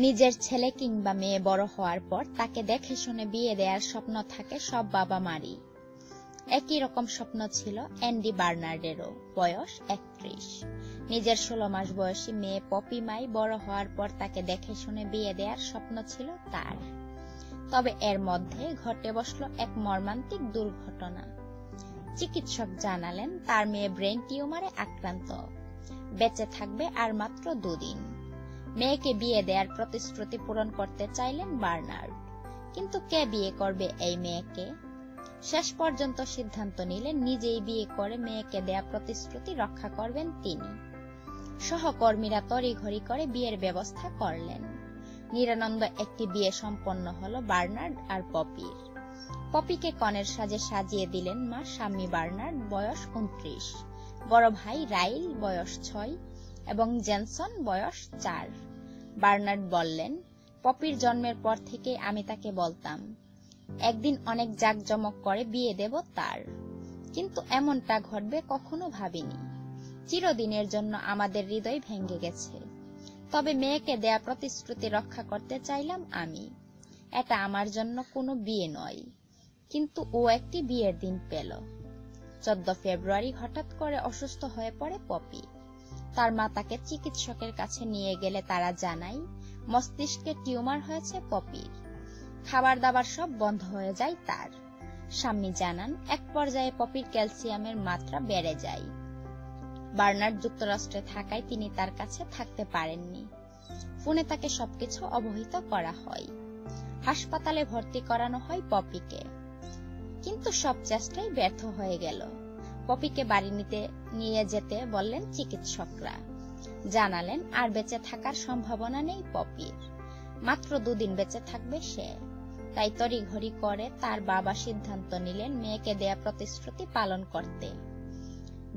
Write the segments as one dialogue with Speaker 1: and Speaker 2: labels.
Speaker 1: নিজের ছেলে কিংবা মেয়ে বড় হওয়ার পর তাকে দেখে শুনে বিয়ে দেওয়ার স্বপ্ন থাকে সব বাবা মারই। একই রকম স্বপ্ন ছিল অ্যান্ডি বার্নার্ডেরও। বয়স 31। নিজের 16 মাস বয়সী মেয়ে পপি মাই বড় হওয়ার পর তাকে দেখে শুনে বিয়ে দেওয়ার স্বপ্ন ছিল তার। তবে এর মধ্যে ঘটে বসলো এক মর্মান্তিক দুর্ঘটনা। চিকিৎসক জানালেন তার মেয়ে ব্রেন টিউমারে আক্রান্ত, বেঁচে থাকবে আর মাত্র 2 দিন। মেয়েকে বিয়ে দেওয়ার প্রতিশ্রুতি পূরণ করতে চাইলেন বার্নার্ড, কিন্তু কে বিয়ে করবে এই মেয়েকে? শেষ পর্যন্ত সিদ্ধান্ত নিলেন নিজেই বিয়ে করে মেয়েকে দেয়া প্রতিশ্রুতি রক্ষা করবেন তিনি। সহকর্মীরা তড়িঘড়ি করে বিয়ের ব্যবস্থা করলেন। নিরানন্দ একটি বিয়ে সম্পন্ন হলো বার্নার্ড আর পপির। পপিকে কনের সাজে সাজিয়ে দিলেন মা শাম্মী বার্নার্ড, বয়স 29, বড় ভাই রাইল, বয়স 6 এবং জেনসন, বয়স 4। বার্নার্ড বললেন, পপির জন্মের পর থেকে আমি তাকে বলতাম একদিন অনেক জাঁকজমক করে বিয়ে দেব তার, কিন্তু এমনটা ঘটবে কখনো ভাবিনি। চিরদিনের জন্য আমাদের হৃদয় ভেঙে গেছে। তবে মেয়েকে দেয়া প্রতিশ্রুতি রক্ষা করতে চাইলাম আমি। এটা আমার জন্য কোনো বিয়ে নয়, কিন্তু ও একটি বিয়ের দিন পেল। 14 ফেব্রুয়ারি হঠাৎ করে অসুস্থ হয়ে পড়ে পপি। তার মা তাকে চিকিৎসকের কাছে নিয়ে গেলে তারা জানায় মস্তিষ্কে টিউমার হয়েছে পপির। খাবার দাবার সব বন্ধ হয়ে যায় তার। শাম্মী জানান এক পর্যায়ে পপির ক্যালসিয়ামের মাত্রা বেড়ে যায়। বার্নার্ড যুক্তরাষ্ট্রে থাকায় তিনি তার কাছে থাকতে পারেননি। ফোনে তাকে সবকিছু অবহিত করা হয়। হাসপাতালে ভর্তি করানো হয় পপিকে, কিন্তু সব চেষ্টাই ব্যর্থ হয়ে গেল। পপিকে বাড়ি নিয়ে যেতে বললেন চিকিৎসকরা। জানালেন আর বেঁচে থাকার সম্ভাবনা নেই পপির, মাত্র 2 দিন বেঁচে থাকবে সে। তাই তড়িঘড়ি করে তার বাবা সিদ্ধান্ত নিলেন মেয়েকে দেয়া প্রতিশ্রুতি পালন করতে।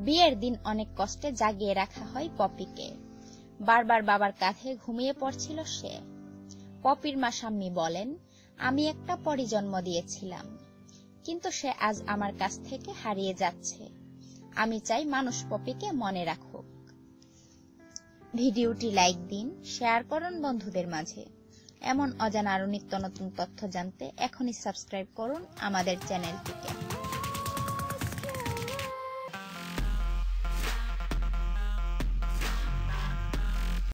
Speaker 1: বিয়ের দিন অনেক কষ্টে জাগিয়ে রাখা হয় পপিকে। বারবার বাবার কাঁধে ঘুমিয়ে পড়ছিল সে। পপির মা শাম্মী বলেন, আমি একটা পরিজন্ম দিয়েছিলাম, কিন্তু সে আজ আমার কাছ থেকে হারিয়ে যাচ্ছে। আমি চাই মানুষ পপিকে মনে রাখুক। ভিডিওটি লাইক দিন, শেয়ার করুন বন্ধুদের মাঝে। এমন অজানা আরো নিত্য নতুন তথ্য জানতে এখনই সাবস্ক্রাইব করুন আমাদের চ্যানেলটিকে।